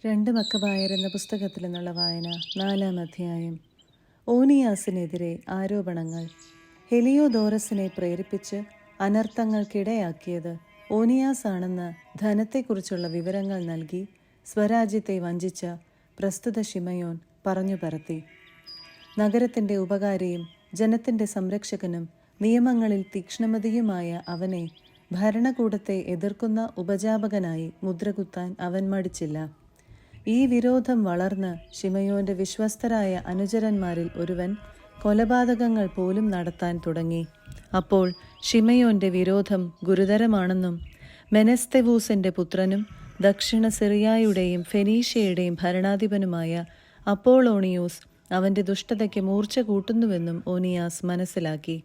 രണ്ട് മക്കബായർ എന്ന പുസ്തകത്തിൽ നിന്നുള്ള വായന 4-ാം അധ്യായം. ഓനിയാസിനെതിരെ ആരോപണങ്ങൾ. ഹെലിയോദോറസിനെ പ്രേരിപ്പിച്ച് അനർത്ഥങ്ങൾക്കിടയാക്കിയത് ഓനിയാസ് ആണെന്ന് ധനത്തെക്കുറിച്ചുള്ള വിവരങ്ങൾ നൽകി സ്വരാജ്യത്തെ വഞ്ചിച്ച പ്രസ്തുത ശിമയോൻ പറഞ്ഞു പരത്തി. നഗരത്തിൻ്റെ ഉപകാരിയും ജനത്തിൻ്റെ സംരക്ഷകനും നിയമങ്ങളിൽ തീക്ഷ്ണമതിയുമായ അവനെ ഭരണകൂടത്തെ എതിർക്കുന്ന ഉപജാപകനായി മുദ്രകുത്താൻ അവൻ മടിച്ചില്ല. ഈ വിരോധം വളർന്ന് ശിമയോന്റെ വിശ്വസ്തരായ അനുചരന്മാരിൽ ഒരുവൻ കൊലപാതകങ്ങൾ പോലും നടത്താൻ തുടങ്ങി. അപ്പോൾ ശിമയോന്റെ വിരോധം ഗുരുതരമാണെന്നും മെനസ്തെവൂസിന്റെ പുത്രനും ദക്ഷിണ സിറിയായുടെയും ഫെനീഷ്യയുടെയും ഭരണാധിപനുമായ അപ്പോളോണിയൂസ് അവന്റെ ദുഷ്ടതയ്ക്ക് മൂർച്ച കൂട്ടുന്നുവെന്നും ഓനിയാസ് മനസ്സിലാക്കി.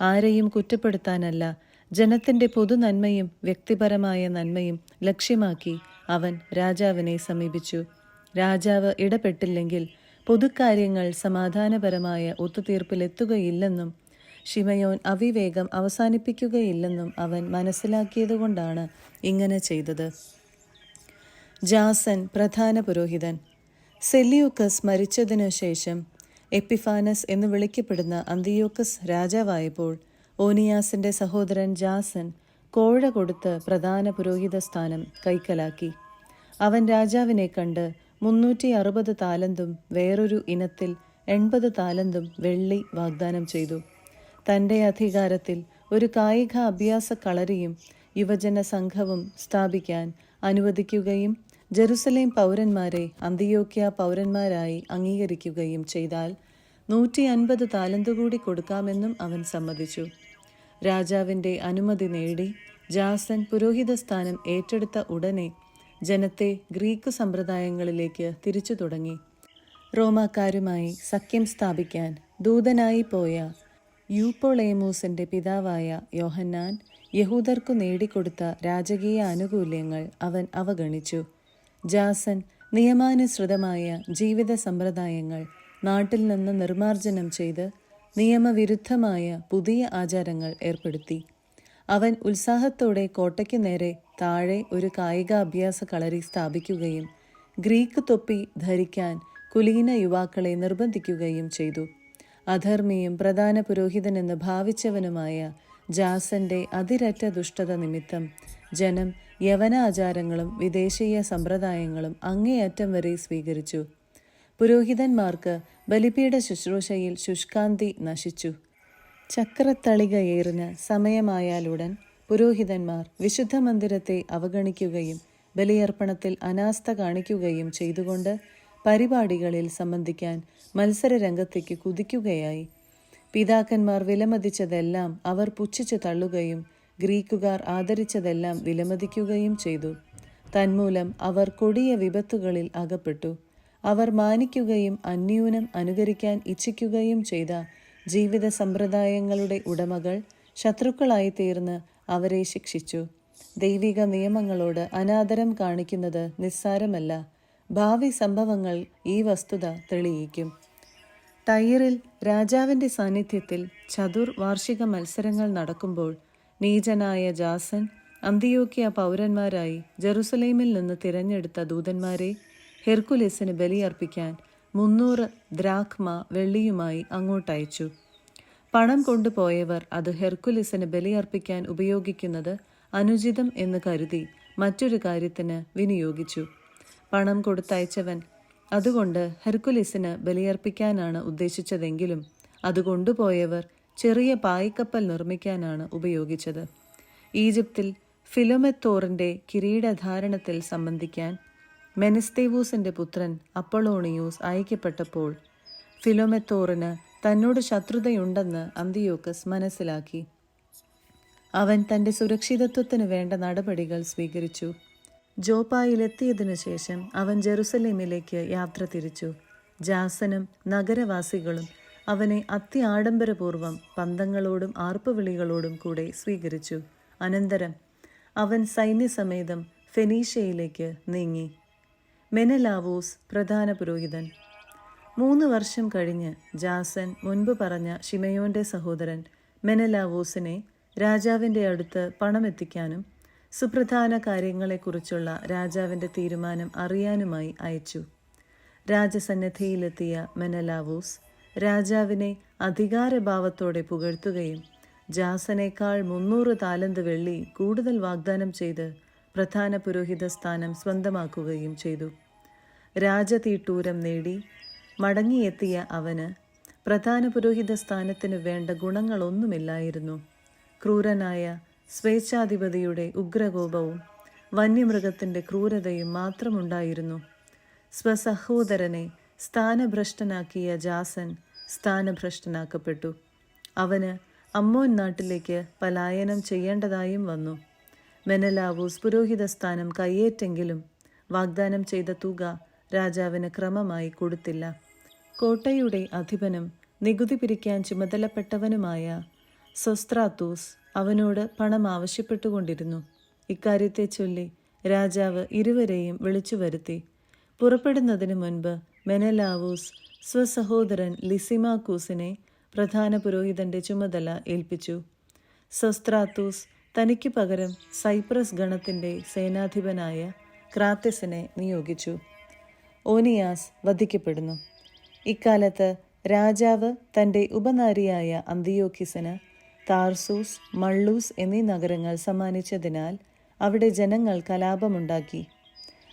ആരെയും കുറ്റപ്പെടുത്താനല്ല, ജനത്തിന്റെ പൊതുനന്മയും വ്യക്തിപരമായ നന്മയും ലക്ഷ്യമാക്കി അവൻ രാജാവിനെ സമീപിച്ചു. രാജാവ് ഇടപെട്ടില്ലെങ്കിൽ പൊതുക്കാര്യങ്ങൾ സമാധാനപരമായ ഒത്തുതീർപ്പിലെത്തുകയില്ലെന്നും ശിമയോൻ അവിവേകം അവസാനിപ്പിക്കുകയില്ലെന്നും അവൻ മനസ്സിലാക്കിയതുകൊണ്ടാണ് ഇങ്ങനെ ചെയ്തത്. ജാസൻ പ്രധാന പുരോഹിതൻ. സെല്യൂക്കസ് മരിച്ചതിനു ശേഷം എപ്പിഫാനസ് എന്ന് വിളിക്കപ്പെടുന്ന അന്തിയോക്കസ് രാജാവായപ്പോൾ ഓനിയാസിന്റെ സഹോദരൻ ജാസൻ കോഴ കൊടുത്ത് പ്രധാന പുരോഹിത സ്ഥാനം കൈക്കലാക്കി. അവൻ രാജാവിനെ കണ്ട് 360 താലന്തും വേറൊരു ഇനത്തിൽ 80 താലന്തും വെള്ളി വാഗ്ദാനം ചെയ്തു. തൻ്റെ അധികാരത്തിൽ ഒരു കായിക അഭ്യാസ കളരിയും യുവജന സംഘവും സ്ഥാപിക്കാൻ അനുവദിക്കുകയും ജെറുസലേം പൗരന്മാരെ അന്തിയോക്യ പൗരന്മാരായി അംഗീകരിക്കുകയും ചെയ്താൽ 150 താലന്ത് കൂടി കൊടുക്കാമെന്നും അവൻ സമ്മതിച്ചു. രാജാവിൻ്റെ അനുമതി നേടി ജാസൻ പുരോഹിത സ്ഥാനം ഏറ്റെടുത്ത ഉടനെ ജനത്തെ ഗ്രീക്ക് സമ്പ്രദായങ്ങളിലേക്ക് തിരിച്ചു തുടങ്ങി. റോമാക്കാരുമായി സഖ്യം സ്ഥാപിക്കാൻ ദൂതനായി പോയ യൂപ്പോളേമൂസിന്റെ പിതാവായ യോഹന്നാൻ യഹൂദർക്കു നേടിക്കൊടുത്ത രാജകീയ ആനുകൂല്യങ്ങൾ അവൻ അവഗണിച്ചു. ജാസൻ നിയമാനുസൃതമായ ജീവിത സമ്പ്രദായങ്ങൾ നാട്ടിൽ നിന്ന് നിർമ്മാർജ്ജനം ചെയ്ത് നിയമവിരുദ്ധമായ പുതിയ ആചാരങ്ങൾ ഏർപ്പെടുത്തി. അവൻ ഉത്സാഹത്തോടെ കോട്ടയ്ക്ക് നേരെ താഴെ ഒരു കായികാഭ്യാസ കളരി സ്ഥാപിക്കുകയും ഗ്രീക്ക് തൊപ്പി ധരിക്കാൻ കുലീന യുവാക്കളെ നിർബന്ധിക്കുകയും ചെയ്തു. അധർമ്മിയും പ്രധാന പുരോഹിതനെന്ന് ഭാവിച്ചവനുമായ ജാസന്റെ അതിരറ്റ ദുഷ്ടത നിമിത്തം ജനം യവനാചാരങ്ങളും വിദേശീയ സമ്പ്രദായങ്ങളും അങ്ങേയറ്റം വരെ സ്വീകരിച്ചു. പുരോഹിതന്മാർക്ക് ബലിപീഠ ശുശ്രൂഷയിൽ ശുഷ്കാന്തി നശിച്ചു. ചക്രത്തളികയേറിന് സമയമായാലുടൻ പുരോഹിതന്മാർ വിശുദ്ധ മന്ദിരത്തെ അവഗണിക്കുകയും ബലിയർപ്പണത്തിൽ അനാസ്ഥ കാണിക്കുകയും ചെയ്തുകൊണ്ട് പരിപാടികളിൽ സംബന്ധിക്കാൻ മത്സരരംഗത്തേക്ക് കുതിക്കുകയായി. പിതാക്കന്മാർ വിലമതിച്ചതെല്ലാം അവർ പുച്ഛിച്ചു തള്ളുകയും ഗ്രീക്കുകാർ ആദരിച്ചതെല്ലാം വിലമതിക്കുകയും ചെയ്തു. തന്മൂലം അവർ കൊടിയ വിപത്തുകളിൽ അകപ്പെട്ടു. അവർ മാനിക്കുകയും അന്യൂനം അനുകരിക്കാൻ ഇച്ഛിക്കുകയും ചെയ്ത ജീവിത സമ്പ്രദായങ്ങളുടെ ഉടമകൾ ശത്രുക്കളായി തീർന്ന് അവരെ ശിക്ഷിച്ചു. ദൈവിക നിയമങ്ങളോട് അനാദരം കാണിക്കുന്നത് നിസ്സാരമല്ല. ഭാവി സംഭവങ്ങൾ ഈ വസ്തുത തെളിയിക്കും. ടൈറിൽ രാജാവിൻ്റെ സാന്നിധ്യത്തിൽ വാർഷിക മത്സരങ്ങൾ നടക്കുമ്പോൾ നീചനായ ജാസൻ അന്തിയോക്യ പൗരന്മാരായി ജെറുസലേമിൽ നിന്ന് തിരഞ്ഞെടുത്ത ദൂതന്മാരെ ഹെർക്കുലിസിന് ബലിയർപ്പിക്കാൻ 300 ദ്രാഖ്മ വെള്ളിയുമായി അങ്ങോട്ടയച്ചു. പണം കൊണ്ടുപോയവർ അത് ഹെർക്കുലിസിന് ബലിയർപ്പിക്കാൻ ഉപയോഗിക്കുന്നത് അനുചിതം എന്ന് കരുതി മറ്റൊരു കാര്യത്തിന് വിനിയോഗിച്ചു. പണം കൊടുത്തയച്ചവൻ അതുകൊണ്ട് ഹെർക്കുലിസിന് ബലിയർപ്പിക്കാനാണ് ഉദ്ദേശിച്ചതെങ്കിലും അത് കൊണ്ടുപോയവർ ചെറിയ പായ്ക്കപ്പൽ നിർമ്മിക്കാനാണ് ഉപയോഗിച്ചത്. ഈജിപ്തിൽ ഫിലോമെത്തോറിന്റെ കിരീടധാരണത്തിൽ സംബന്ധിക്കാൻ മെനസ്തേവൂസിന്റെ പുത്രൻ അപ്പൊളോണിയൂസ് അയക്കപ്പെട്ടപ്പോൾ ഫിലോമെത്തോറിന് തന്നോട് ശത്രുതയുണ്ടെന്ന് അന്തിയോക്കസ് മനസ്സിലാക്കി. അവൻ തൻ്റെ സുരക്ഷിതത്വത്തിന് വേണ്ട നടപടികൾ സ്വീകരിച്ചു. ജോപ്പായിലെത്തിയതിനു ശേഷം അവൻ ജെറുസലേമിലേക്ക് യാത്ര തിരിച്ചു. ജാസനും നഗരവാസികളും അവനെ അത്യാഡംബരപൂർവ്വം പന്തങ്ങളോടും ആർപ്പുവിളികളോടും കൂടെ സ്വീകരിച്ചു. അനന്തരം അവൻ സൈന്യസമേതം ഫെനീഷ്യയിലേക്ക് നീങ്ങി. മെനലാവൂസ് പ്രധാന പുരോഹിതൻ. 3 വർഷം കഴിഞ്ഞ് ജാസൻ മുൻപ് പറഞ്ഞ ശിമയോന്റെ സഹോദരൻ മെനലാവൂസിനെ രാജാവിൻ്റെ അടുത്ത് പണമെത്തിക്കാനും സുപ്രധാന കാര്യങ്ങളെക്കുറിച്ചുള്ള രാജാവിൻ്റെ തീരുമാനം അറിയാനുമായി അയച്ചു. രാജസന്നിധിയിലെത്തിയ മെനലാവൂസ് രാജാവിനെ അധികാരഭാവത്തോടെ പുകഴ്ത്തുകയും ജാസനേക്കാൾ 300 താലന്ത് വെള്ളി കൂടുതൽ വാഗ്ദാനം ചെയ്ത് പ്രധാന പുരോഹിത സ്ഥാനം സ്വന്തമാക്കുകയും ചെയ്തു. രാജതീട്ടൂരം നേടി മടങ്ങിയെത്തിയ അവന് പ്രധാന പുരോഹിത സ്ഥാനത്തിന് വേണ്ട ഗുണങ്ങളൊന്നുമില്ലായിരുന്നു. ക്രൂരനായ സ്വേച്ഛാധിപതിയുടെ ഉഗ്രകോപവും വന്യമൃഗത്തിൻ്റെ ക്രൂരതയും മാത്രമുണ്ടായിരുന്നു. സ്വസഹോദരനെ സ്ഥാനഭ്രഷ്ടനാക്കിയ ജാസൻ സ്ഥാനഭ്രഷ്ടനാക്കപ്പെട്ടു. അവന് അമ്മോൻ നാട്ടിലേക്ക് പലായനം ചെയ്യേണ്ടതായും വന്നു. മെനലാവൂസ് പുരോഹിത സ്ഥാനം കയ്യേറ്റെങ്കിലും വാഗ്ദാനം ചെയ്ത തുക രാജാവിന് ക്രമമായി കൊടുത്തില്ല. കോട്ടയുടെ അധിപനും നികുതി പിരിക്കാൻ ചുമതലപ്പെട്ടവനുമായ സൊസ്ത്രാത്തൂസ് അവനോട് പണം ആവശ്യപ്പെട്ടുകൊണ്ടിരുന്നു. ഇക്കാര്യത്തെ ചൊല്ലി രാജാവ് ഇരുവരെയും വിളിച്ചു വരുത്തി. പുറപ്പെടുന്നതിന് മുൻപ് മെനലാവൂസ് സ്വസഹോദരൻ ലിസിമാക്കൂസിനെ പ്രധാന പുരോഹിതന്റെ ചുമതല ഏൽപ്പിച്ചു. സൊസ്ത്രാത്തൂസ് തനിക്ക് പകരം സൈപ്രസ് ഗണത്തിൻ്റെ സേനാധിപനായ ക്രാത്യസിനെ നിയോഗിച്ചു. ഓനിയാസ് വധിക്കപ്പെടുന്നു. ഇക്കാലത്ത് രാജാവ് തൻ്റെ ഉപനാരിയായ അന്തിയോക്കിസിന് താർസൂസ്, മള്ളൂസ് എന്നീ നഗരങ്ങൾ സമ്മാനിച്ചതിനാൽ അവിടെ ജനങ്ങൾ കലാപമുണ്ടാക്കി.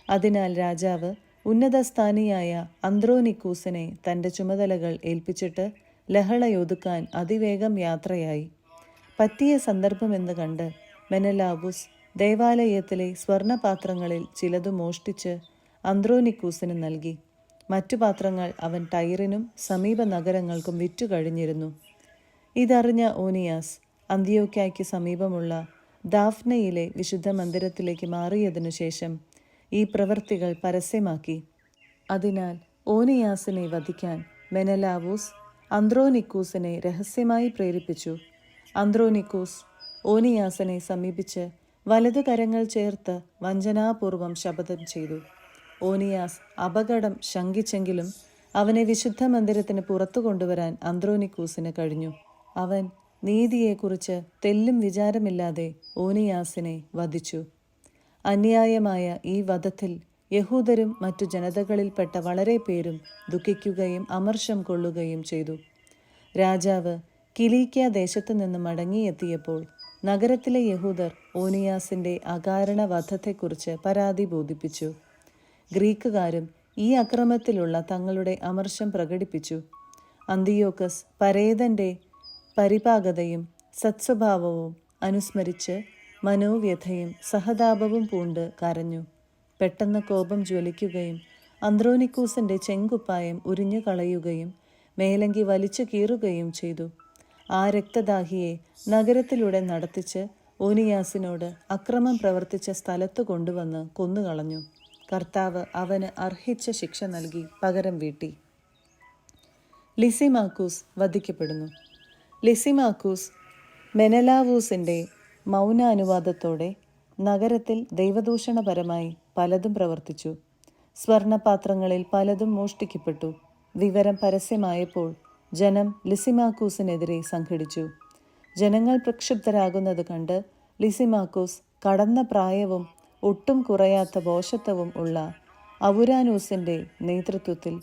അതിനാൽ രാജാവ് ഉന്നതസ്ഥാനിയായ അന്ത്രോനിക്കൂസിനെ തൻ്റെ ചുമതലകൾ ഏൽപ്പിച്ചിട്ട് ലഹളയൊതുക്കാൻ അതിവേഗം യാത്രയായി. പറ്റിയ സന്ദർഭമെന്ന് കണ്ട് മെനലാവൂസ് ദേവാലയത്തിലെ സ്വർണപാത്രങ്ങളിൽ ചിലതു മോഷ്ടിച്ച് അന്ത്രോനിക്കൂസിന് നൽകി. മറ്റു പാത്രങ്ങൾ അവൻ ടൈറിനും സമീപ നഗരങ്ങൾക്കും വിറ്റുകഴിഞ്ഞിരുന്നു. ഇതറിഞ്ഞ ഓനിയാസ് അന്ത്യോക്യയ്ക്ക് സമീപമുള്ള ദാഫ്നയിലെ വിശുദ്ധ മന്ദിരത്തിലേക്ക് മാറിയതിനു ശേഷം ഈ പ്രവൃത്തികൾ പരസ്യമാക്കി. അതിനാൽ ഓനിയാസിനെ വധിക്കാൻ മെനലാവൂസ് അന്ത്രോനിക്കൂസിനെ രഹസ്യമായി പ്രേരിപ്പിച്ചു. അന്ത്രോനിക്കൂസ് ഓനിയാസിനെ സമീപിച്ച് വലതു കരങ്ങൾ ചേർത്ത് വഞ്ചനാപൂർവം ശപഥം ചെയ്തു. ഓനിയാസ് അപകടം ശങ്കിച്ചെങ്കിലും അവനെ വിശുദ്ധ മന്ദിരത്തിന് പുറത്തു കൊണ്ടുവരാൻ അന്ത്രോനിക്കൂസിന് കഴിഞ്ഞു. അവൻ നീതിയെക്കുറിച്ച് തെല്ലും വിചാരമില്ലാതെ ഓനിയാസിനെ വധിച്ചു. അന്യായമായ ഈ വധത്തിൽ യഹൂദരും മറ്റു ജനതകളിൽപ്പെട്ട വളരെ പേരും ദുഃഖിക്കുകയും അമർഷം കൊള്ളുകയും ചെയ്തു. രാജാവ് കിലീക്യ ദേശത്തു നിന്ന് മടങ്ങിയെത്തിയപ്പോൾ നഗരത്തിലെ യഹൂദർ ഓനിയാസിൻ്റെ അകാരണ വധത്തെക്കുറിച്ച് പരാതി ബോധിപ്പിച്ചു. ഗ്രീക്കുകാരും ഈ അക്രമത്തിലുള്ള തങ്ങളുടെ അമർഷം പ്രകടിപ്പിച്ചു. അന്തിയോക്കസ് പരേതൻ്റെ പരിപാകതയും സത്സ്വഭാവവും അനുസ്മരിച്ച് മനോവ്യഥയും സഹതാപവും പൂണ്ട് കരഞ്ഞു. പെട്ടെന്ന് കോപം ജ്വലിക്കുകയും അന്ത്രോനിക്കൂസിൻ്റെ ചെങ്കുപ്പായം ഉരിഞ്ഞു കളയുകയും മേലങ്കി വലിച്ചു കീറുകയും ചെയ്തു. ആ രക്തദാഹിയെ നഗരത്തിലൂടെ നടത്തിച്ച് ഓനിയാസിനോട് അക്രമം പ്രവർത്തിച്ച സ്ഥലത്ത് കൊണ്ടുവന്ന് കൊന്നുകളഞ്ഞു. കർത്താവ് അവന് അർഹിച്ച ശിക്ഷ നൽകി പകരം വീട്ടി. ലിസിമാക്കൂസ് വധിക്കപ്പെടുന്നു. ലിസിമാക്കൂസ് മെനലാവൂസിൻ്റെ മൗനാനുവാദത്തോടെ നഗരത്തിൽ ദൈവദൂഷണപരമായി പലതും പ്രവർത്തിച്ചു. സ്വർണപാത്രങ്ങളിൽ പലതും മോഷ്ടിക്കപ്പെട്ടു. വിവരം പരസ്യമായപ്പോൾ ജനം ലിസിമാക്കൂസിനെതിരെ സംഘടിച്ചു. ജനങ്ങൾ പ്രക്ഷുബ്ധരാകുന്നത് കണ്ട് ലിസിമാക്കൂസ് കടന്ന പ്രായവും ഒട്ടും കുറയാത്ത ഭോഷത്വവും ഉള്ള ഔരാനൂസിൻ്റെ നേതൃത്വത്തിൽ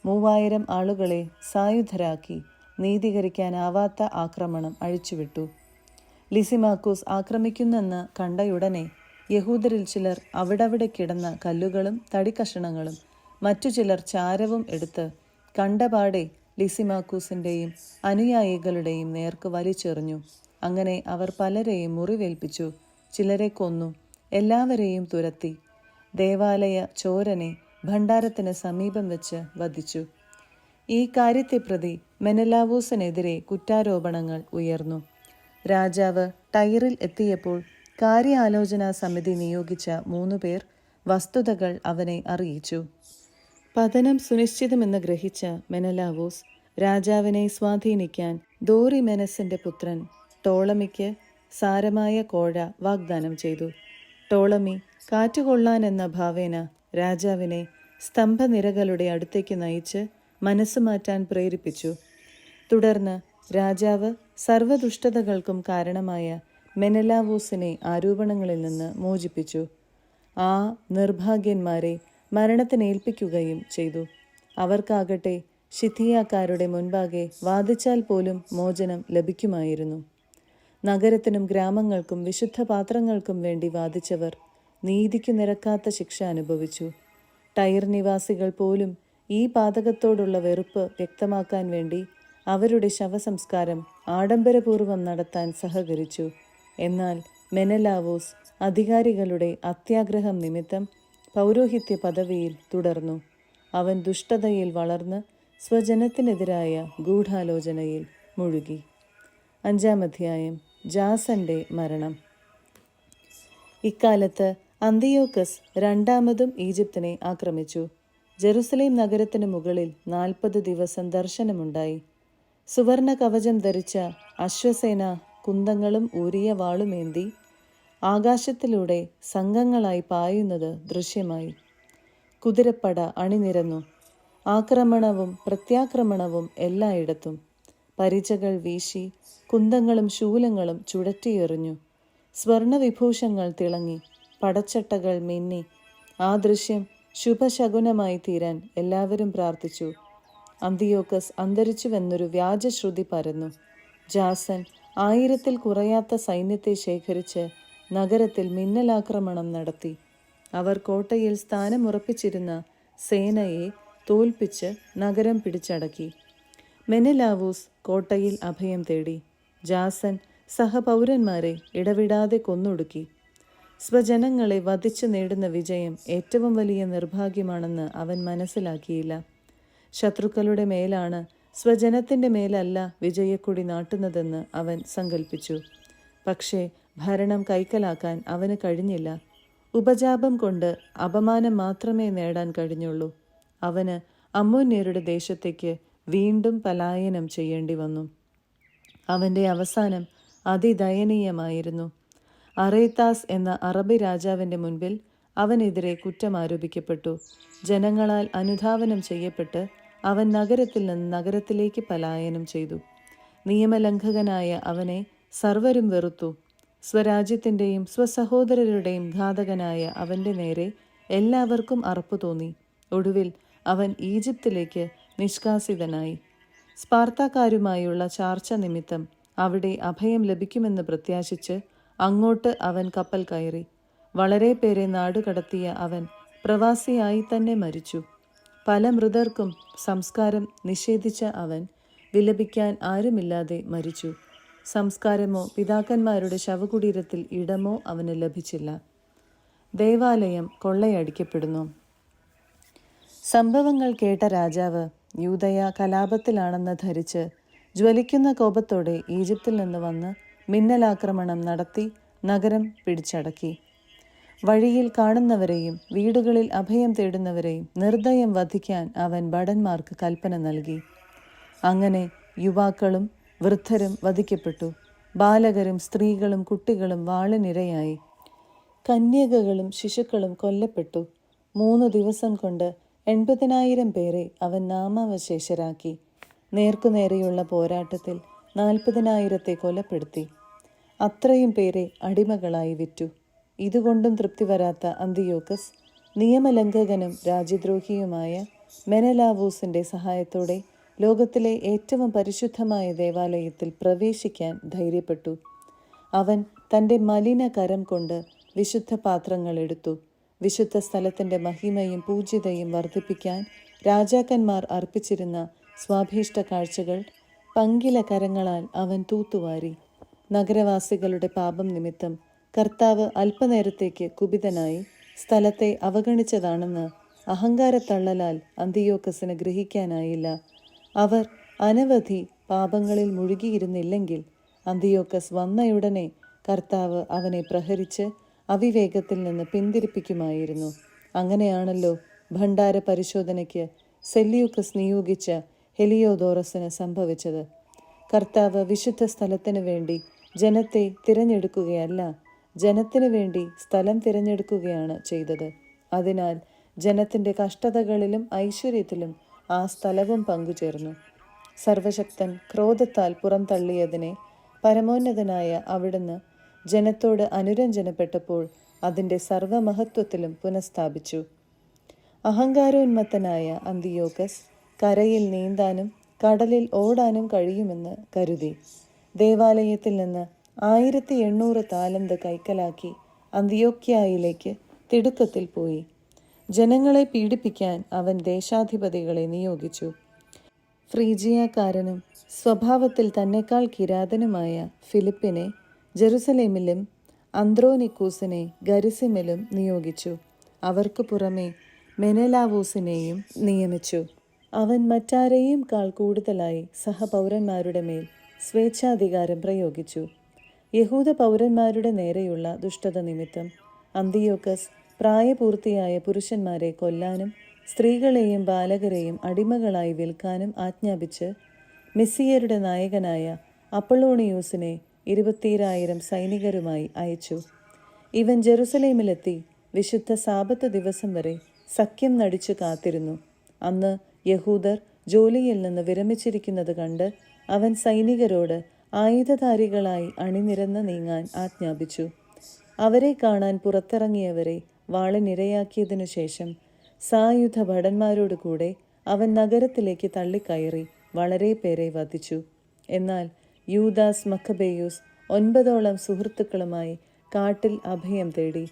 3000 ആളുകളെ സായുധരാക്കി നീതീകരിക്കാനാവാത്ത ആക്രമണം അഴിച്ചുവിട്ടു. ലിസിമാക്കൂസ് ആക്രമിക്കുന്നെന്ന് കണ്ടയുടനെ യഹൂദരിൽ ചിലർ അവിടവിടെ കിടന്ന കല്ലുകളും തടിക്കഷണങ്ങളും മറ്റു ചിലർ ചാരവും എടുത്ത് കണ്ടപാടെ ലിസിമാക്കൂസിൻ്റെയും അനുയായികളുടെയും നേർക്ക് വലിച്ചെറിഞ്ഞു. അങ്ങനെ അവർ പലരെയും മുറിവേൽപ്പിച്ചു, ചിലരെ കൊന്നു, എല്ലാവരെയും തുരത്തി. ദേവാലയ ചോരനെ ഭണ്ഡാരത്തിന് സമീപം വെച്ച് വധിച്ചു. ഈ കാര്യത്തെ പ്രതി മെനലാവൂസിനെതിരെ കുറ്റാരോപണങ്ങൾ ഉയർന്നു. രാജാവ് ടൈറിൽ എത്തിയപ്പോൾ കാര്യാലോചനാ സമിതി നിയോഗിച്ച 3 പേർ വസ്തുതകൾ അവനെ അറിയിച്ചു. പതനം സുനിശ്ചിതമെന്ന് ഗ്രഹിച്ച മെനലാവൂസ് രാജാവിനെ സ്വാധീനിക്കാൻ ദോറിമെനസിൻ്റെ പുത്രൻ ടോളമിക്ക് സാരമായ കോഴ വാഗ്ദാനം ചെയ്തു. ടോളമി കാറ്റുകൊള്ളാനെന്ന ഭാവേന രാജാവിനെ സ്തംഭനിരകളുടെ അടുത്തേക്ക് നയിച്ച് മനസ്സ് മാറ്റാൻ പ്രേരിപ്പിച്ചു. തുടർന്ന് രാജാവ് സർവ്വദുഷ്ടതകൾക്കും കാരണമായ മെനലാവൂസിനെ ആരോപണങ്ങളിൽ നിന്ന് മോചിപ്പിച്ചു. ആ നിർഭാഗ്യന്മാരെ മരണത്തിനേൽപ്പിക്കുകയും ചെയ്തു. അവർക്കാകട്ടെ ശിഥിയാക്കാരുടെ മുൻപാകെ വാദിച്ചാൽ പോലും മോചനം ലഭിക്കുമായിരുന്നു. നഗരത്തിനും ഗ്രാമങ്ങൾക്കും വിശുദ്ധ പാത്രങ്ങൾക്കും വേണ്ടി വാദിച്ചവർ നീതിക്കു നിരക്കാത്ത ശിക്ഷ അനുഭവിച്ചു. ടൈർ നിവാസികൾ പോലും ഈ പാതകത്തോടുള്ള വെറുപ്പ് വ്യക്തമാക്കാൻ വേണ്ടി അവരുടെ ശവസംസ്കാരം ആഡംബരപൂർവ്വം നടത്താൻ സഹകരിച്ചു. എന്നാൽ മെനലാവൂസ് അധികാരികളുടെ അത്യാഗ്രഹം നിമിത്തം പൗരോഹിത്യ പദവിയിൽ തുടർന്നു. അവൻ ദുഷ്ടതയിൽ വളർന്ന് സ്വജനത്തിനെതിരായ ഗൂഢാലോചനയിൽ മുഴുകി. 5-ാം അധ്യായം. ജാസന്റെ മരണം. ഇക്കാലത്ത് അന്തിയോക്കസ് രണ്ടാമതും ഈജിപ്തിനെ ആക്രമിച്ചു. ജെറുസലേം നഗരത്തിനു മുകളിൽ 40 ദിവസം ദർശനമുണ്ടായി. സുവർണ കവചം ധരിച്ച അശ്വസേന കുന്തങ്ങളും ഊരിയ വാളുമേന്തി ആകാശത്തിലൂടെ സംഘങ്ങളായി പായുന്നത് ദൃശ്യമായി. കുതിരപ്പട അണിനിരന്നു. ആക്രമണവും പ്രത്യാക്രമണവും എല്ലായിടത്തും. പരിചകൾ വീശി കുന്തങ്ങളും ശൂലങ്ങളും ചുഴറ്റിയെറിഞ്ഞു. സ്വർണവിഭൂഷങ്ങൾ തിളങ്ങി, പടച്ചട്ടകൾ മിന്നി. ആ ദൃശ്യം ശുഭശകുനമായി തീരാൻ എല്ലാവരും പ്രാർത്ഥിച്ചു. അന്തിയോക്കസ് അന്തരിച്ചുവെന്നൊരു വ്യാജശ്രുതി പരന്നു. ജാസൻ 1000-ൽ കുറയാത്ത സൈന്യത്തെ ശേഖരിച്ച് നഗരത്തിൽ മിന്നലാക്രമണം നടത്തി. അവർ കോട്ടയിൽ സ്ഥാനമുറപ്പിച്ചിരുന്ന സേനയെ തോൽപ്പിച്ച് നഗരം പിടിച്ചടക്കി. മെനലാവൂസ് കോട്ടയിൽ അഭയം തേടി. ജാസൻ സഹപൗരന്മാരെ ഇടവിടാതെ കൊന്നൊടുക്കി. സ്വജനങ്ങളെ വധിച്ചു നേടുന്ന വിജയം ഏറ്റവും വലിയ നിർഭാഗ്യമാണെന്ന് അവൻ മനസ്സിലാക്കിയില്ല. ശത്രുക്കളുടെ മേലാണ്, സ്വജനത്തിൻ്റെ മേലല്ല വിജയക്കൊടി നാട്ടുന്നതെന്ന് അവൻ സങ്കൽപ്പിച്ചു. പക്ഷേ ഭരണം കൈക്കലാക്കാൻ അവന് കഴിഞ്ഞില്ല. ഉപജാപം കൊണ്ട് അപമാനം മാത്രമേ നേടാൻ കഴിഞ്ഞുള്ളൂ. അവന് അമ്മോന്യരുടെ ദേശത്തേക്ക് വീണ്ടും പലായനം ചെയ്യേണ്ടി വന്നു. അവൻ്റെ അവസാനം അതിദയനീയമായിരുന്നു. അറേത്താസ് എന്ന അറബി രാജാവിൻ്റെ മുൻപിൽ അവനെതിരെ കുറ്റം ആരോപിക്കപ്പെട്ടു. ജനങ്ങളാൽ അനുധാവനം ചെയ്യപ്പെട്ട് അവൻ നഗരത്തിൽ നിന്ന് നഗരത്തിലേക്ക് പലായനം ചെയ്തു. നിയമലംഘകനായ അവനെ സർവരും വെറുത്തു. സ്വരാജ്യത്തിൻ്റെയും സ്വസഹോദരരുടെയും ഘാതകനായ അവൻ്റെ നേരെ എല്ലാവർക്കും അറപ്പു തോന്നി. ഒടുവിൽ അവൻ ഈജിപ്തിലേക്ക് നിഷ്കാസിതനായി. സ്പാർത്താക്കാരുമായുള്ള ചാർച്ച നിമിത്തം അവിടെ അഭയം ലഭിക്കുമെന്ന് പ്രത്യാശിച്ച് അങ്ങോട്ട് അവൻ കപ്പൽ കയറി. വളരെ പേരെ നാടുകടത്തിയ അവൻ പ്രവാസിയായി തന്നെ മരിച്ചു. പല മൃതർക്കും സംസ്കാരം നിഷേധിച്ച അവൻ വിലപിക്കാൻ ആരുമില്ലാതെ മരിച്ചു. സംസ്കാരമോ പിതാക്കന്മാരുടെ ശവകുടീരത്തിൽ ഇടമോ അവന് ലഭിച്ചില്ല. ദേവാലയം കൊള്ളയടിക്കപ്പെടുന്നു. സംഭവങ്ങൾ കേട്ട രാജാവ് യൂദയ കലാപത്തിലാണെന്ന് ധരിച്ച് ജ്വലിക്കുന്ന കോപത്തോടെ ഈജിപ്തിൽ നിന്ന് വന്ന് മിന്നലാക്രമണം നടത്തി നഗരം പിടിച്ചടക്കി. വഴിയിൽ കാണുന്നവരെയും വീടുകളിൽ അഭയം തേടുന്നവരെയും നിർദ്ദയം വധിക്കാൻ അവൻ ഭടന്മാർക്ക് കൽപ്പന നൽകി. അങ്ങനെ യുവാക്കളും വൃദ്ധരും വധിക്കപ്പെട്ടു. ബാലകരും സ്ത്രീകളും കുട്ടികളും വാളിനിരയായി. കന്യകകളും ശിശുക്കളും കൊല്ലപ്പെട്ടു. 3 ദിവസം കൊണ്ട് 80,000 പേരെ അവൻ നാമാവശേഷരാക്കി. നേർക്കുനേരെയുള്ള പോരാട്ടത്തിൽ 40,000-ത്തെ കൊലപ്പെടുത്തി. അത്രയും പേരെ അടിമകളായി വിറ്റു. ഇതുകൊണ്ടും തൃപ്തി വരാത്ത അന്തിയോക്കസ് നിയമലംഘകനും രാജ്യദ്രോഹിയുമായ മെനലാവൂസിൻ്റെ സഹായത്തോടെ ലോകത്തിലെ ഏറ്റവും പരിശുദ്ധമായ ദേവാലയത്തിൽ പ്രവേശിക്കാൻ ധൈര്യപ്പെട്ടു. അവൻ തൻ്റെ മലിന കരം കൊണ്ട് വിശുദ്ധ പാത്രങ്ങൾ എടുത്തു. വിശുദ്ധ സ്ഥലത്തിൻ്റെ മഹിമയും പൂജ്യതയും വർദ്ധിപ്പിക്കാൻ രാജാക്കന്മാർ അർപ്പിച്ചിരുന്ന സ്വാഭീഷ്ട കാഴ്ചകൾ പങ്കില കരങ്ങളാൽ അവൻ തൂത്തുവാരി. നഗരവാസികളുടെ പാപം നിമിത്തം കർത്താവ് അല്പനേരത്തേക്ക് കുപിതനായി സ്ഥലത്തെ അവഗണിച്ചതാണെന്ന് അഹങ്കാരത്തള്ളലാൽ അന്തിയോക്കസിന് ഗ്രഹിക്കാനായില്ല. അവർ അനവധി പാപങ്ങളിൽ മുഴുകിയിരുന്നില്ലെങ്കിൽ അന്തിയോക്കസ് വന്നയുടനെ കർത്താവ് അവനെ പ്രഹരിച്ച് അവിവേകത്തിൽ നിന്ന് പിന്തിരിപ്പിക്കുമായിരുന്നു. അങ്ങനെയാണല്ലോ ഭണ്ഡാര പരിശോധനയ്ക്ക് സെല്യൂക്കസ് നിയോഗിച്ച ഹെലിയോദോറസിന് സംഭവിച്ചത്. കർത്താവ് വിശുദ്ധ സ്ഥലത്തിനു വേണ്ടി ജനത്തെ തിരഞ്ഞെടുക്കുകയല്ല, ജനത്തിനു വേണ്ടി സ്ഥലം തിരഞ്ഞെടുക്കുകയാണ് ചെയ്തത്. അതിനാൽ ജനത്തിൻ്റെ കഷ്ടതകളിലും ഐശ്വര്യത്തിലും ആ സ്ഥലവും പങ്കുചേർന്നു. സർവശക്തൻ ക്രോധത്താൽ പുറംതള്ളിയതിനെ പരമോന്നതനായ അവിടുന്ന് ജനത്തോട് അനുരഞ്ജനപ്പെട്ടപ്പോൾ അതിൻ്റെ സർവമഹത്വത്തിലും പുനഃസ്ഥാപിച്ചു. അഹങ്കാരോന്മത്തനായ അന്തിയോക്കസ് കരയിൽ നീന്താനും കടലിൽ ഓടാനും കഴിയുമെന്ന് കരുതി. ദേവാലയത്തിൽ നിന്ന് 1800 താലന്ത് കൈക്കലാക്കി അന്തിയോക്യായിലേക്ക് തിടുക്കത്തിൽ പോയി. ജനങ്ങളെ പീഡിപ്പിക്കാൻ അവൻ ദേശാധിപതികളെ നിയോഗിച്ചു. ഫ്രീജിയക്കാരനും സ്വഭാവത്തിൽ തന്നെക്കാൾ കിരാതനുമായ ഫിലിപ്പിനെ ജെറുസലേമിലും അന്ത്രോനിക്കൂസിനെ ഗരിസിമിലും നിയോഗിച്ചു. അവർക്ക് പുറമെ മെനലാവൂസിനെയും നിയമിച്ചു. അവൻ മറ്റാരെയും കാൾ കൂടുതലായി സഹപൗരന്മാരുടെ മേൽ സ്വേച്ഛാധികാരം പ്രയോഗിച്ചു. യഹൂദ പൗരന്മാരുടെ നേരെയുള്ള ദുഷ്ടത നിമിത്തം അന്തിയോക്കസ് പ്രായപൂർത്തിയായ പുരുഷന്മാരെ കൊല്ലാനും സ്ത്രീകളെയും ബാലകരെയും അടിമകളായി വിൽക്കാനും ആജ്ഞാപിച്ച് മിസ്സിയരുടെ നായകനായ അപ്പൊളോണിയൂസിനെ 20,000 സൈനികരുമായി അയച്ചു. ഇവൻ ജെറുസലേമിലെത്തി വിശുദ്ധ സാബത്ത് ദിവസം വരെ സഖ്യം നടിച്ചു കാത്തിരുന്നു. അന്ന് യഹൂദർ ജോലിയിൽ നിന്ന് വിരമിച്ചിരിക്കുന്നത് കണ്ട് അവൻ സൈനികരോട് ആയുധധാരികളായി അണിനിരന്ന് നീങ്ങാൻ ആജ്ഞാപിച്ചു. അവരെ കാണാൻ പുറത്തിറങ്ങിയവരെ വാളിനിരയാക്കിയതിനു ശേഷം സായുധ ഭടന്മാരോടുകൂടെ അവൻ നഗരത്തിലേക്ക് തള്ളിക്കയറി വളരെ പേരെ വധിച്ചു. എന്നാൽ യൂദാസ് മക്കബേയൂസ് 9 സുഹൃത്തുക്കളുമായി കാട്ടിൽ അഭയം തേടി.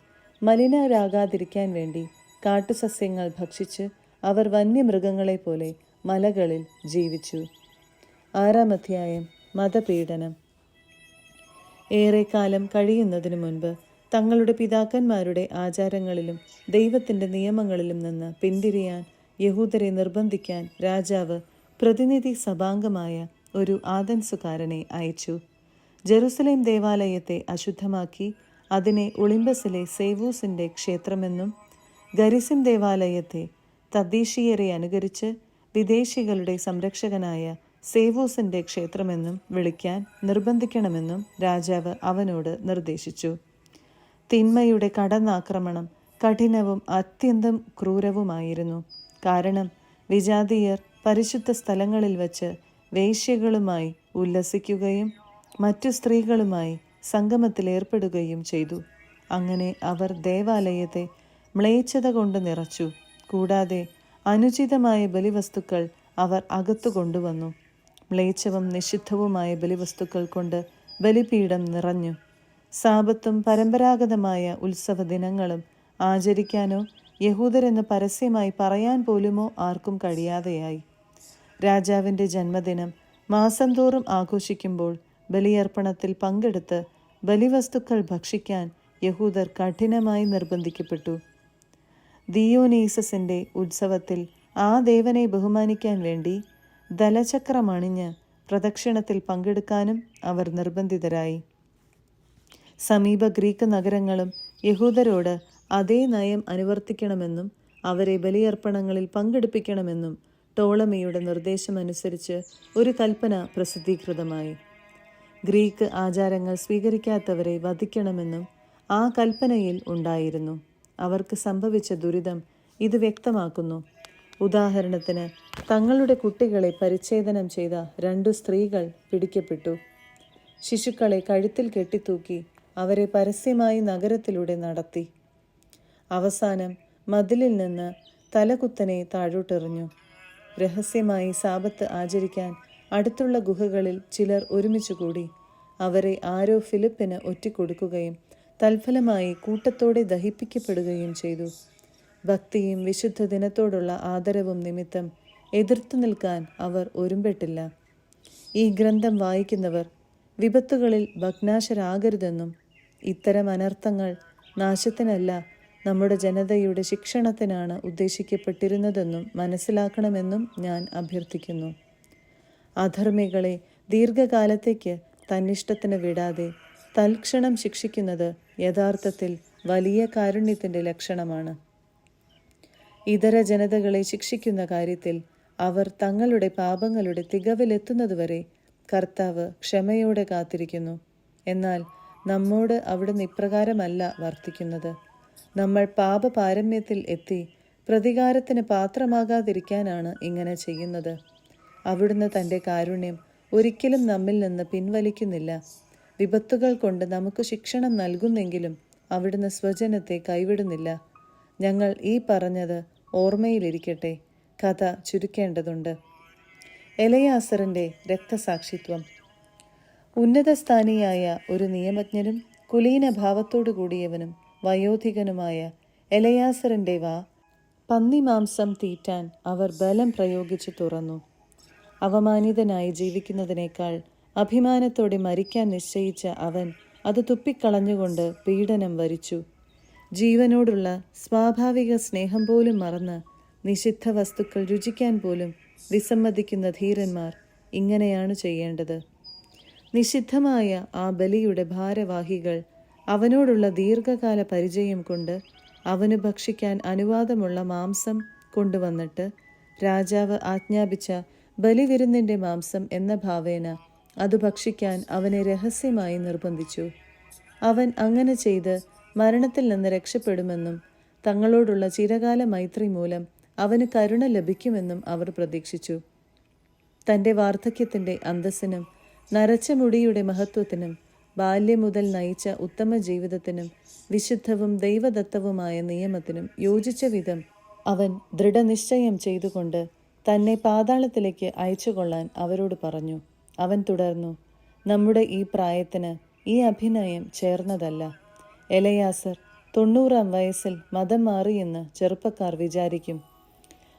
മലിനരാകാതിരിക്കാൻ വേണ്ടി കാട്ടുസസ്യങ്ങൾ ഭക്ഷിച്ച് അവർ വന്യമൃഗങ്ങളെ പോലെ മലകളിൽ ജീവിച്ചു. 6-ാം അധ്യായം. മതപീഡനം. ഏറെക്കാലം കഴിയുന്നതിനു മുൻപ് തങ്ങളുടെ പിതാക്കന്മാരുടെ ആചാരങ്ങളിലും ദൈവത്തിൻ്റെ നിയമങ്ങളിലും നിന്ന് പിന്തിരിയാൻ യഹൂദരെ നിർബന്ധിക്കാൻ രാജാവ് പ്രതിനിധി സഭാംഗമായ ഒരു ആദൻസുകാരനെ അയച്ചു. ജെറുസലേം ദേവാലയത്തെ അശുദ്ധമാക്കി അതിനെ ഒളിമ്പസിലെ സേവൂസിൻ്റെ ക്ഷേത്രമെന്നും ഗരിസിം ദേവാലയത്തെ തദ്ദേശീയരെ അനുകരിച്ച് വിദേശികളുടെ സംരക്ഷകനായ സേവൂസിൻ്റെ ക്ഷേത്രമെന്നും വിളിക്കാൻ നിർബന്ധിക്കണമെന്നും രാജാവ് അവനോട് നിർദ്ദേശിച്ചു. തിന്മയുടെ കടന്നാക്രമണം കഠിനവും അത്യന്തം ക്രൂരവുമായിരുന്നു. കാരണം വിജാതീയർ പരിശുദ്ധ സ്ഥലങ്ങളിൽ വച്ച് വേശ്യകളുമായി ഉല്ലസിക്കുകയും മറ്റു സ്ത്രീകളുമായി സംഗമത്തിലേർപ്പെടുകയും ചെയ്തു. അങ്ങനെ അവർ ദേവാലയത്തെ മ്ലേച്ഛത കൊണ്ട് നിറച്ചു. കൂടാതെ അനുചിതമായ ബലിവസ്തുക്കൾ അവർ അകത്തു കൊണ്ടുവന്നു. മ്ലേച്ഛവും നിഷിദ്ധവുമായ ബലിവസ്തുക്കൾ കൊണ്ട് ബലിപീഠം നിറഞ്ഞു. സാബത്തും പരമ്പരാഗതമായ ഉത്സവ ദിനങ്ങളും ആചരിക്കാനോ യഹൂദരെന്ന് പരസ്യമായി പറയാൻ പോലുമോ ആർക്കും കഴിയാതെയായി. രാജാവിൻ്റെ ജന്മദിനം മാസം തോറും ആഘോഷിക്കുമ്പോൾ ബലിയർപ്പണത്തിൽ പങ്കെടുത്ത് ബലിവസ്തുക്കൾ ഭക്ഷിക്കാൻ യഹൂദർ കഠിനമായി നിർബന്ധിക്കപ്പെട്ടു. ദിയോനീസസിൻ്റെ ഉത്സവത്തിൽ ആ ദേവനെ ബഹുമാനിക്കാൻ വേണ്ടി ദലചക്രമണിഞ്ഞ് പ്രദക്ഷിണത്തിൽ പങ്കെടുക്കാനും അവർ നിർബന്ധിതരായി. സമീപ ഗ്രീക്ക് നഗരങ്ങളും യഹൂദരോട് അതേ നയം അനുവർത്തിക്കണമെന്നും അവരെ ബലിയർപ്പണങ്ങളിൽ പങ്കെടുപ്പിക്കണമെന്നും ടോളമിയുടെ നിർദ്ദേശമനുസരിച്ച് ഒരു കൽപ്പന പ്രസിദ്ധീകൃതമായി. ഗ്രീക്ക് ആചാരങ്ങൾ സ്വീകരിക്കാത്തവരെ വധിക്കണമെന്നും ആ കൽപ്പനയിൽ ഉണ്ടായിരുന്നു. അവർക്ക് സംഭവിച്ച ദുരിതം ഇത് വ്യക്തമാക്കുന്നു. ഉദാഹരണത്തിന്, തങ്ങളുടെ കുട്ടികളെ പരിച്ഛേദനം ചെയ്ത 2 സ്ത്രീകൾ പിടിക്കപ്പെട്ടു. ശിശുക്കളെ കഴുത്തിൽ കെട്ടിത്തൂക്കി അവരെ പരസ്യമായി നഗരത്തിലൂടെ നടത്തി. അവസാനം മതിലിൽ നിന്ന് തലകുത്തനെ താഴോട്ടെറിഞ്ഞു. രഹസ്യമായി സാബത്ത് ആചരിക്കാൻ അടുത്തുള്ള ഗുഹകളിൽ ചിലർ ഒരുമിച്ചുകൂടി. അവരെ ആരോ ഫിലിപ്പിന് ഒറ്റിക്കൊടുക്കുകയും തൽഫലമായി കൂട്ടത്തോടെ ദഹിപ്പിക്കപ്പെടുകയും ചെയ്തു. ഭക്തിയും വിശുദ്ധ ദിനത്തോടുള്ള ആദരവും നിമിത്തം എതിർത്തു നിൽക്കാൻ അവർ ഒരുമ്പെട്ടില്ല. ഈ ഗ്രന്ഥം വായിക്കുന്നവർ വിപത്തുകളിൽ ഭഗ്നാശരാകരുതെന്നും ഇത്തരം അനർത്ഥങ്ങൾ നാശത്തിനല്ല നമ്മുടെ ജനതയുടെ ശിക്ഷണത്തിനാണ് ഉദ്ദേശിക്കപ്പെട്ടിരുന്നതെന്നും മനസ്സിലാക്കണമെന്നും ഞാൻ അഭ്യർത്ഥിക്കുന്നു. അധർമ്മികളെ ദീർഘകാലത്തേക്ക് തന്നിഷ്ടത്തിന് വിടാതെ തൽക്ഷണം ശിക്ഷിക്കുന്നത് യഥാർത്ഥത്തിൽ വലിയ കാരുണ്യത്തിൻ്റെ ലക്ഷണമാണ്. ഇതര ജനതകളെ ശിക്ഷിക്കുന്ന കാര്യത്തിൽ അവർ തങ്ങളുടെ പാപങ്ങളുടെ തികവിലെത്തുന്നതുവരെ കർത്താവ് ക്ഷമയോടെ കാത്തിരിക്കുന്നു. എന്നാൽ നമ്മോട് അവിടുന്ന് ഇപ്രകാരമല്ല വർത്തിക്കുന്നത്. നമ്മൾ പാപപാരമ്യത്തിൽ എത്തി പ്രതികാരത്തിന് പാത്രമാകാതിരിക്കാനാണ് ഇങ്ങനെ ചെയ്യുന്നത്. അവിടുന്ന് തൻ്റെ കാരുണ്യം ഒരിക്കലും നമ്മിൽ നിന്ന് പിൻവലിക്കുന്നില്ല. വിപത്തുകൾ കൊണ്ട് നമുക്ക് ശിക്ഷണം നൽകുന്നെങ്കിലും അവിടുന്ന് സ്വജനത്തെ കൈവിടുന്നില്ല. ഞങ്ങൾ ഈ പറഞ്ഞത് ഓർമ്മയിലിരിക്കട്ടെ. കഥ ചുരുക്കേണ്ടതുണ്ട്. എലയാസറിൻ്റെ രക്തസാക്ഷിത്വം. ഉന്നതസ്ഥാനിയായ ഒരു നിയമജ്ഞനും കുലീനഭാവത്തോടു കൂടിയവനും വയോധികനുമായ എലയാസറിൻ്റെ വാ പന്നിമാംസം തീറ്റാൻ അവർ ബലം പ്രയോഗിച്ചു തുറന്നു. അവമാനിതനായി ജീവിക്കുന്നതിനേക്കാൾ അഭിമാനത്തോടെ മരിക്കാൻ നിശ്ചയിച്ച അവൻ അത് തുപ്പിക്കളഞ്ഞുകൊണ്ട് പീഡനം വരിച്ചു. ജീവനോടുള്ള സ്വാഭാവിക സ്നേഹം പോലും മറന്ന് നിഷിദ്ധ വസ്തുക്കൾ രുചിക്കാൻ പോലും വിസമ്മതിക്കുന്ന ധീരന്മാർ ഇങ്ങനെയാണ് ചെയ്യേണ്ടത്. നിഷിദ്ധമായ ആ ബലിയുടെ ഭാരവാഹികൾ അവനോടുള്ള ദീർഘകാല പരിചയം കൊണ്ട് അവന് ഭക്ഷിക്കാൻ അനുവാദമുള്ള മാംസം കൊണ്ടുവന്നിട്ട് രാജാവ് ആജ്ഞാപിച്ച ബലിവിരുന്നിൻ്റെ മാംസം എന്ന ഭാവേന അത് ഭക്ഷിക്കാൻ അവനെ രഹസ്യമായി നിർബന്ധിച്ചു. അവൻ അങ്ങനെ ചെയ്ത് മരണത്തിൽ നിന്ന് രക്ഷപ്പെടുമെന്നും തങ്ങളോടുള്ള ചിരകാല മൈത്രി മൂലം അവന് കരുണ ലഭിക്കുമെന്നും അവർ പ്രതീക്ഷിച്ചു. തൻ്റെ വാർദ്ധക്യത്തിൻ്റെ അന്തസ്സിനും നരച്ച മുടിയുടെ മഹത്വത്തിനും ബാല്യം മുതൽ നയിച്ച ഉത്തമ ജീവിതത്തിനും വിശുദ്ധവും ദൈവദത്തവുമായ നിയമത്തിനും യോജിച്ച വിധം അവൻ ദൃഢനിശ്ചയം ചെയ്തുകൊണ്ട് തന്നെ പാതാളത്തിലേക്ക് അയച്ചുകൊള്ളാൻ അവരോട് പറഞ്ഞു. അവൻ തുടർന്നു, നമ്മുടെ ഈ പ്രായത്തിന് ഈ അഭിനയം ചേർന്നതല്ല. എലയാസർ 90-ാം വയസ്സിൽ മതം മാറിയെന്ന് ചെറുപ്പക്കാർ വിചാരിക്കും.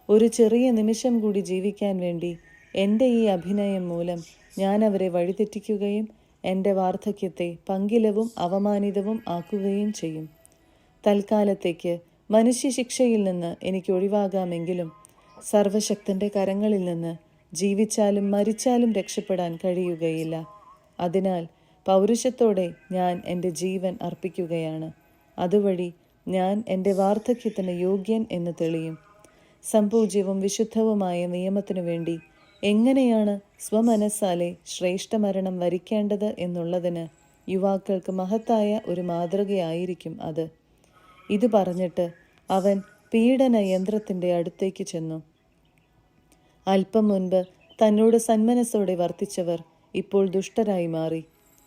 ഒരു ചെറിയ നിമിഷം കൂടി ജീവിക്കാൻ വേണ്ടി എൻ്റെ ഈ അഭിനയം മൂലം ഞാൻ അവരെ വഴിതെറ്റിക്കുകയും എൻ്റെ വാർദ്ധക്യത്തെ പങ്കിലവും അവമാനിതവും ആക്കുകയും ചെയ്യും. തൽക്കാലത്തേക്ക് മനുഷ്യശിക്ഷയിൽ നിന്ന് എനിക്ക് ഒഴിവാകാമെങ്കിലും സർവശക്തൻ്റെ കരങ്ങളിൽ നിന്ന് ജീവിച്ചാലും മരിച്ചാലും രക്ഷപ്പെടാൻ കഴിയുകയില്ല. അതിനാൽ പൗരുഷത്തോടെ ഞാൻ എൻ്റെ ജീവൻ അർപ്പിക്കുകയാണ്. അതുവഴി ഞാൻ എൻ്റെ വാർദ്ധക്യത്തിന് യോഗ്യൻ എന്ന് തെളിയും. സംപൂജ്യവും വിശുദ്ധവുമായ നിയമത്തിനു വേണ്ടി എങ്ങനെയാണ് സ്വമനസ്സാലെ ശ്രേഷ്ഠമരണം വരിക്കേണ്ടത് എന്നുള്ളതിന് യുവാക്കൾക്ക് മഹത്തായ ഒരു മാതൃകയായിരിക്കും അത്. ഇത് പറഞ്ഞിട്ട് അവൻ പീഡന യന്ത്രത്തിൻ്റെ അടുത്തേക്ക് ചെന്നു. അല്പം മുൻപ് തന്നോട് സന്മനസ്സോടെ വർത്തിച്ചവർ ഇപ്പോൾ ദുഷ്ടരായി മാറി.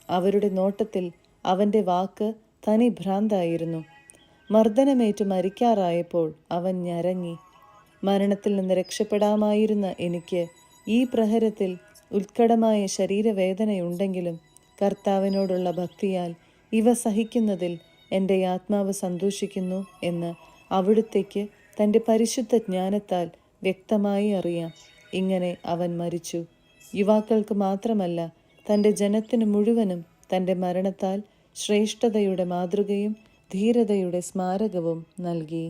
അവരുടെ നോട്ടത്തിൽ അവൻ്റെ വാക്ക് തനി ഭ്രാന്തായിരുന്നു. മർദ്ദനമേറ്റു മരിക്കാറായപ്പോൾ അവൻ ഞരങ്ങി. മരണത്തിൽ നിന്ന് രക്ഷപ്പെടാമായിരുന്ന എനിക്ക് ഈ പ്രഹരത്തിൽ ഉത്കടമായ ശരീരവേദനയുണ്ടെങ്കിലും കർത്താവിനോടുള്ള ഭക്തിയാൽ ഇവ സഹിക്കുന്നതിൽ എൻ്റെ ആത്മാവ് സന്തോഷിക്കുന്നു എന്ന് അവിടുത്തേക്ക് തൻ്റെ പരിശുദ്ധ ജ്ഞാനത്താൽ വ്യക്തമായി അറിയാം. ഇങ്ങനെ അവൻ മരിച്ചു. യുവാക്കൾക്ക് മാത്രമല്ല, തൻ്റെ ജനത്തിന് മുഴുവനും തൻ്റെ മരണത്താൽ ശ്രേഷ്ഠതയുടെ മാതൃകയും ധീരതയുടെ സ്മാരകവും നൽകി.